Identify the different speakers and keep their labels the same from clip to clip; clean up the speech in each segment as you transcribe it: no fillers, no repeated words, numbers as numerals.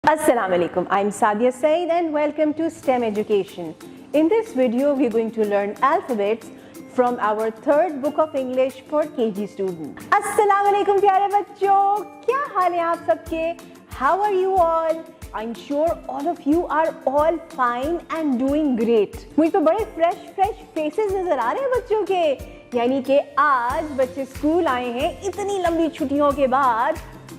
Speaker 1: Assalamu alaikum. I'm Sadia Saeed and welcome to STEM Education. In this video, we're going to learn alphabets from our third book of English for KG students. Assalamu alaikum प्यारे बच्चों, क्या हाल है आप सबके? How are you all? I'm sure all of you are all fine and doing great. मुझे तो बड़े fresh faces नजर आ रहे हैं बच्चों के, यानी कि आज बच्चे स्कूल आए हैं इतनी लंबी छुट्टियों के बाद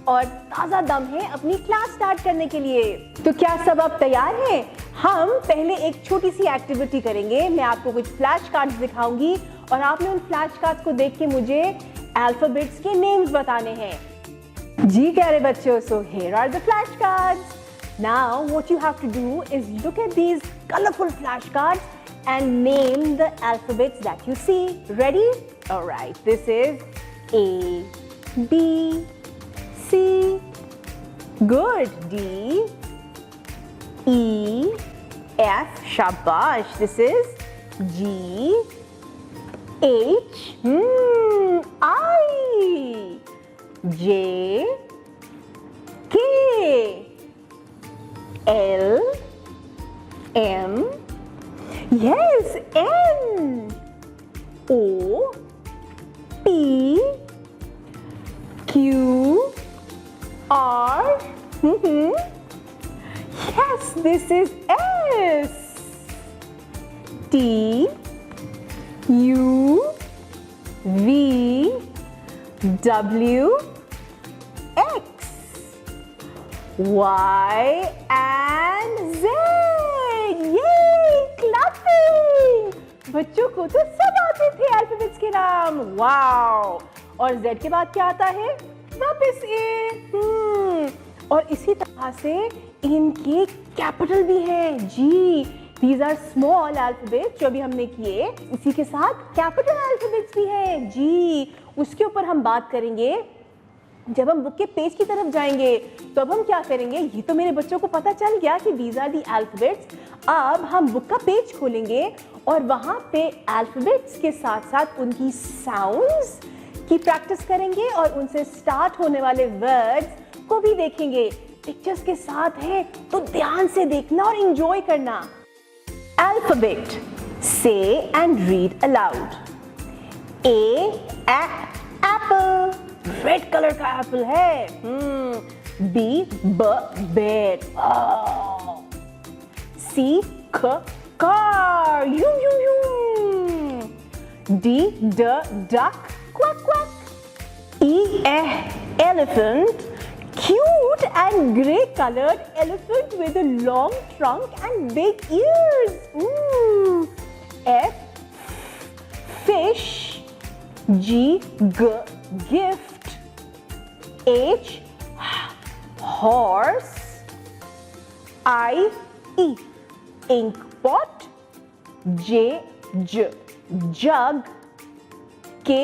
Speaker 1: और ताज़ा दम है अपनी क्लास स्टार्ट करने के लिए। तो क्या सब आप तैयार हैं? हम पहले एक छोटी सी एक्टिविटी करेंगे। मैं आपको कुछ फ्लैश कार्ड्स दिखाऊंगी और आपने उन फ्लैश कार्ड्स को देख के मुझे अल्फाबेट्स के नेम्स बताने हैं। जी प्यारे बच्चों, so here are the flash cards. Now what you have to do is look at these colourful flash cards and name the alphabets that you see. Ready? All right. This is A, B, C. Good. D, E, F. Shabash. This is G, H, I, J, K, L, M. Yes, N, O, P, Q, R. Yes, this is S, T, U, V, W, X, Y, and Z. बच्चों को तो सब आते थे alphabets के नाम। Wow! और Z के बाद क्या आता है? वापस A। और इसी तरह से इनके कैपिटल भी हैं। जी, these are small alphabets जो अभी हमने किए। इसी के साथ कैपिटल अल्फाबेट्स भी हैं। जी, उसके ऊपर हम बात करेंगे जब हम बुक के पेज की तरफ जाएंगे। तो अब हम क्या करेंगे? ये तो मेरे बच्चों को पता चल गया कि these are the alphabets। अब हम बुक का पेज खोलेंगे और वहां पे अल्फाबेट्स के साथ साथ उनकी साउंड्स की प्रैक्टिस करेंगे और उनसे स्टार्ट होने वाले वर्ड्स को भी देखेंगे। पिक्चर्स के साथ है तो ध्यान से देखना और एंजॉय करना। Alphabet, say and read aloud. A, apple, red colour का एप्पल है। B, bed. C, car. D, duck. Quack, quack. E, elephant. Cute and grey colored elephant with a long trunk and big ears. F, fish. G, gift. H, horse. I, ink pot. J, jug. K,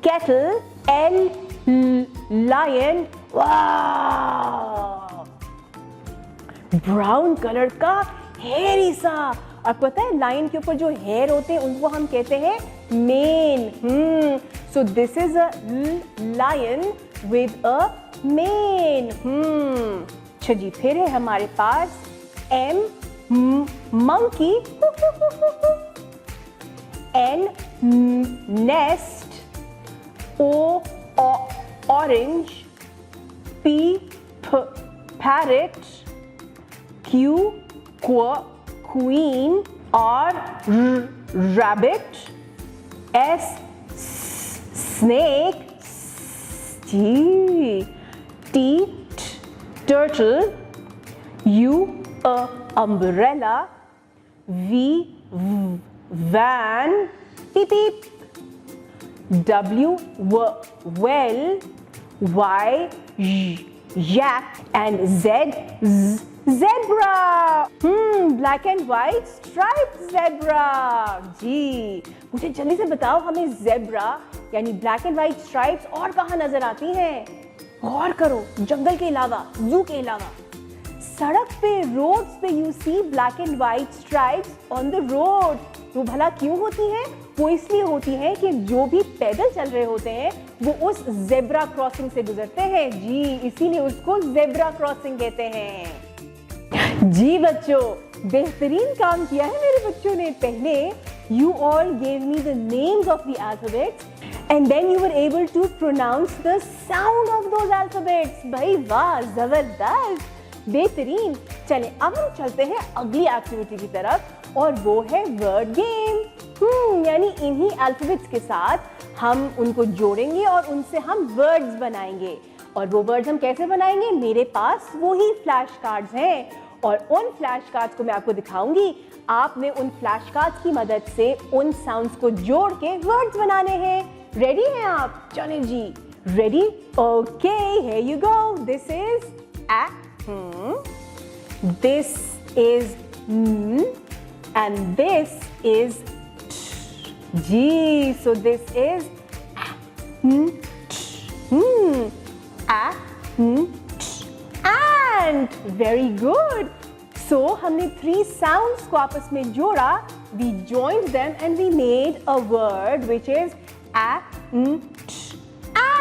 Speaker 1: kettle. L, lion. वाह! Brown colour का hairy सा। और पता है lion के ऊपर जो hair होते हैं उनको हम कहते हैं mane. So this is a lion with a mane. अच्छा जी, फिर है हमारे पास M, monkey. N, nest. O, orange. P, parrot. Q, queen. R, rabbit. S, snake. T, turtle. U, umbrella. V, van. Beep beep. W, well. Y, yak. And Z, zebra. Black and white striped zebra. जी, मुझे जल्दी से बताओ हमें zebra यानी black and white stripes और कहाँ नजर आती हैं? गौर करो, जंगल के अलावा, जू के अलावा। सड़क पे, रोड्स पे you see black and white stripes on the road. वो भला क्यों होती है? वो इसलिए होती है कि जो भी पैदल चल रहे होते हैं वो उस जेब्रा क्रॉसिंग से गुजरते हैं। जी, इसीलिए उसको जेब्रा क्रॉसिंग कहते हैं। जी बच्चों, बेहतरीन काम किया है मेरे बच्चों ने। पहले you all gave me the names of the alphabets and then you were able to pronounce the sound of those alphabets। भाई वाह, जबरदस्त, बेहतरीन। चलें अब हम चलते हैं अगली एक्टिविटी की तरफ और वो है वर्ड गेम। यानी इन्हीं अल्फाबेट्स के साथ हम उनको जोड़ेंगे और उनसे हम वर्ड्स बनाएंगे। और वो वर्ड्स हम कैसे बनाएंगे? मेरे पास वही फ्लैश कार्ड्स हैं और उन फ्लैश कार्ड्स को मैं आपको दिखाऊंगी। आपने उन फ्लैश कार्ड्स की मदद से उन साउंड्स को जोड़ के वर्ड्स बनाने हैं। रेडी हैं आप? चलें जी, ready? Okay, here you go. This is a, this is and this is G. So this is a, and very good. So हमने 3 sounds को आपस में जोड़ा, we joined them and we made a word which is a,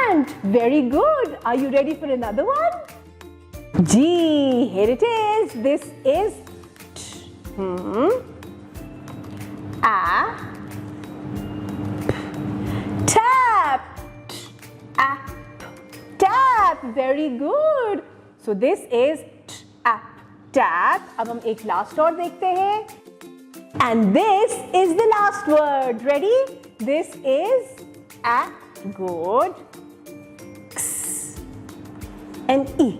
Speaker 1: and very good. Are you ready for another one? G, here it is. This is a, tap, app, tap. Very good. So this is app, tap. अब हम एक last और देखते हैं and this is the last word. Ready? This is a, good, x and e.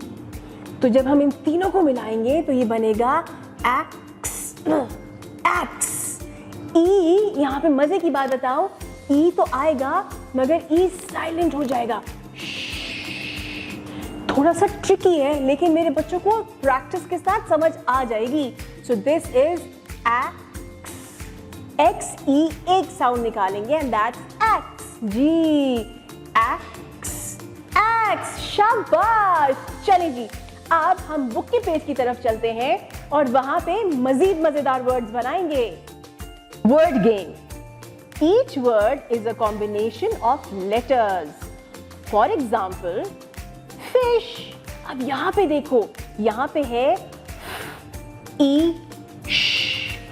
Speaker 1: तो जब हम इन तीनों को मिलाएंगे तो ये बनेगा एक्स, एक्स। ई, यहाँ पे मजे की बात बताऊं, ई तो आएगा मगर ई साइलेंट हो जाएगा। थोड़ा सा ट्रिकी है लेकिन मेरे बच्चों को प्रैक्टिस के साथ समझ आ जाएगी। So this is X, X E एक साउंड निकालेंगे एंड दैट्स एक्स। जी, एक्स, एक्स, शाबाश। चलिए जी, अब हम बुक के पेज की तरफ चलते हैं और वहां पे मजीद मजेदार वर्ड्स बनाएंगे। Word game. Each word is a combination of letters. For example, fish. अब यहाँ पे देखो, यहाँ पे है E, श।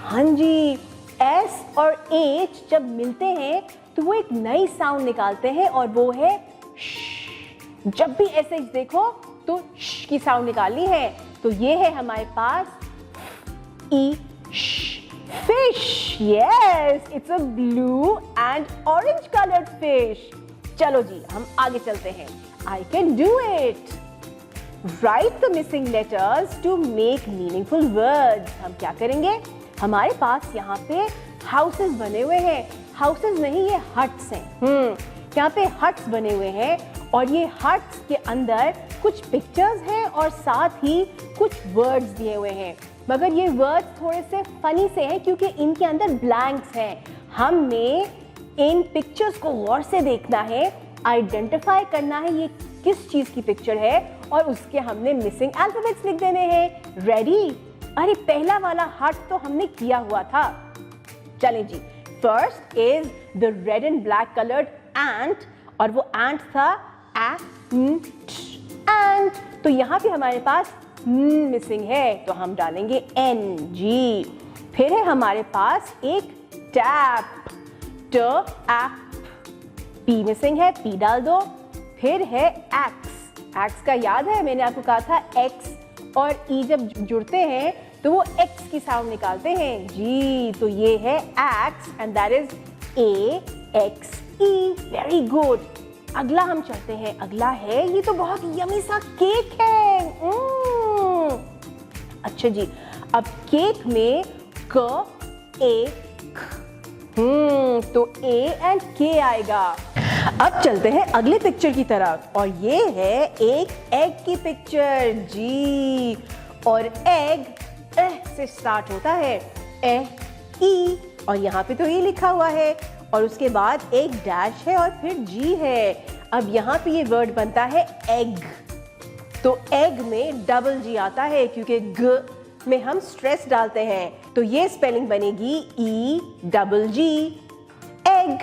Speaker 1: हाँ जी, S और H जब मिलते हैं तो वो एक नई साउंड निकालते हैं और वो है श। जब भी ऐसे देखो तो श की साउंड निकालनी है। तो ये है हमारे पास E, sh, fish. Yes, it's a blue and orange colored fish. चलो जी, हम आगे चलते हैं। I can do it. Write the missing letters to make meaningful words. हम क्या करेंगे? हमारे पास यहाँ पे houses बने हुए हैं। Houses नहीं, ये huts हैं। यहाँ पे huts बने हुए हैं और ये huts के अंदर कुछ पिक्चर्स हैं और साथ ही कुछ वर्ड्स दिए हुए हैं। मगर ये वर्ड्स थोड़े से फनी से हैं क्योंकि इनके अंदर ब्लैंक्स हैं। हमने इन पिक्चर्स को गौर से देखना है, आइडेंटिफाई करना है ये किस चीज़ की पिक्चर है और उसके हमने मिसिंग अल्फाबेट्स लिख देने हैं। रेडी? अरे पहला वाला हट तो हमने किया हुआ था। चलें जी, first is the red and black coloured ant और वो एंट था एंट। तो यहाँ पे हमारे पास मिसिंग है तो हम डालेंगे एन जी। फिर है हमारे पास एक टैप, ट एप, पी मिसिंग है, पी डाल दो। फिर है एक्स, एक्स का याद है मैंने आपको कहा था एक्स और ई जब जुड़ते हैं तो वो एक्स की साउंड निकालते हैं जी। तो ये है x and that is a x E. Very good. अगला हम चलते हैं, अगला है, ये तो बहुत यमी सा केक है। अच्छा जी, अब केक में क ए ख, तो ए एंड के आएगा। अब चलते हैं अगले पिक्चर की तरफ और ये है एक एग की पिक्चर जी। और एग से स्टार्ट होता है, ए ई, और यहाँ पे तो ये लिखा हुआ है और उसके बाद एक डैश है और फिर जी है। अब यहाँ पे ये वर्ड बनता है एग। तो एग में डबल जी आता है क्योंकि ग में हम स्ट्रेस डालते हैं। तो ये स्पेलिंग बनेगी ई डबल जी, एग।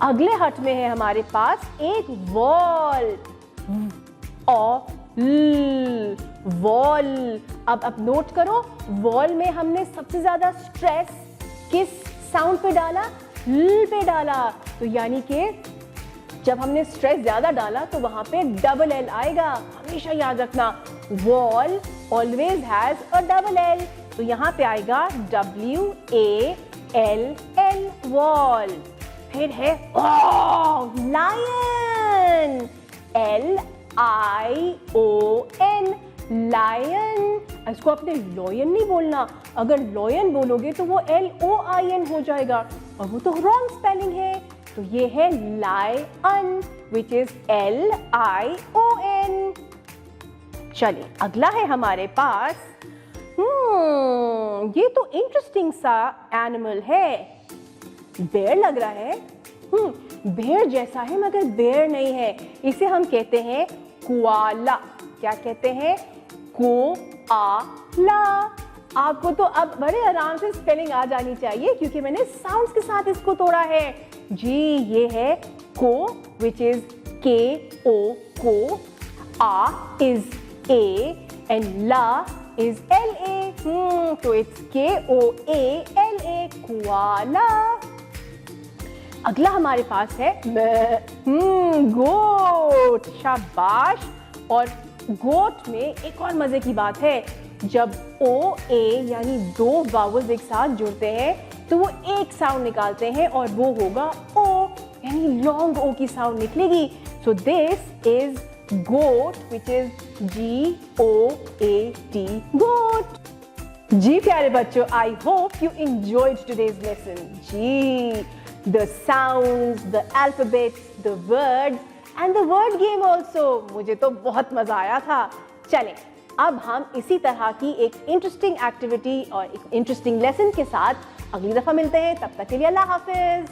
Speaker 1: अगले हट में है हमारे पास एक वॉल, वॉल। अब नोट करो, वॉल में हमने सबसे ज्यादा स्ट्रेस किस साउंड पे डाला? ल पे डाला। तो यानी कि जब हमने स्ट्रेस ज्यादा डाला तो वहां पे डबल एल आएगा, हमेशा याद रखना। Wall always has a double L, तो यहाँ पे आएगा WALL, वॉल। फिर है लायन, LION, लायन। इसको आपने लॉयन नहीं बोलना, अगर लॉयन बोलोगे तो वो LOIN हो जाएगा और वो तो रॉन्ग स्पेलिंग है। तो ये है लायन विच इज LION। चलिए अगला है हमारे पास, ये तो इंटरेस्टिंग सा एनिमल है, बेयर लग रहा है। बेयर जैसा है मगर बेयर नहीं है, इसे हम कहते हैं कोआला। क्या कहते हैं? कोआला। आपको तो अब बड़े आराम से स्पेलिंग आ जानी चाहिए क्योंकि मैंने साउंड्स के साथ इसको तोड़ा है जी। ये है को विच इज KO, को। आ इज A and ला is LA, तो it's KOALA, कोआला। अगला हमारे पास है गोट, शाबाश। और गोट में एक और मजे की बात है, जब OA यानी दो वावल्स एक साथ जुड़ते हैं तो वो एक साउंड निकालते हैं और वो होगा O, यानी लॉन्ग O की साउंड निकलेगी। So this is goat which is GOAT, goat. जी प्यारे बच्चों, I hope you enjoyed today's lesson. जी, the sounds, the alphabets, the words and the word game also, मुझे तो बहुत मजा आया था। चलें अब हम इसी तरह की एक इंटरेस्टिंग एक्टिविटी और एक इंटरेस्टिंग लेसन के साथ अगली दफा मिलते हैं। तब तक के लिए अल्लाह हाफिज।